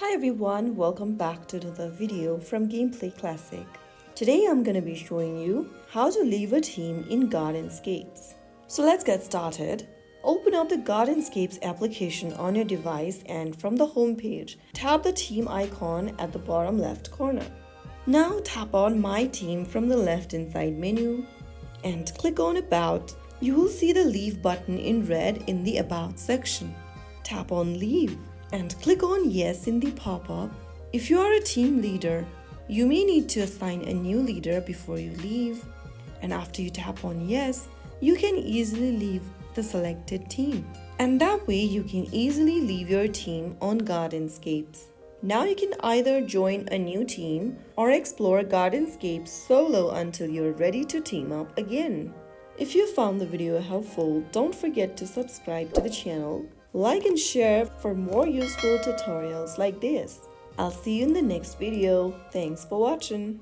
Hi everyone, welcome back to another video from Gameplay Classic. Today I'm going to be showing you how to leave a team in Gardenscapes. So let's get started. Open up the Gardenscapes application on your device and from the home page, tap the team icon at the bottom left corner. Now tap on My Team from the left inside menu and click on About. You will see the Leave button in red in the About section. Tap on Leave and click on Yes in the pop-up. If you are a team leader, you may need to assign a new leader before you leave. And after you tap on Yes, you can easily leave the selected team. And that way you can easily leave your team on Gardenscapes. Now you can either join a new team or explore Gardenscapes solo until you're ready to team up again. If you found the video helpful, don't forget to subscribe to the channel, like and share for more useful tutorials like this. I'll see you in the next video. Thanks for watching.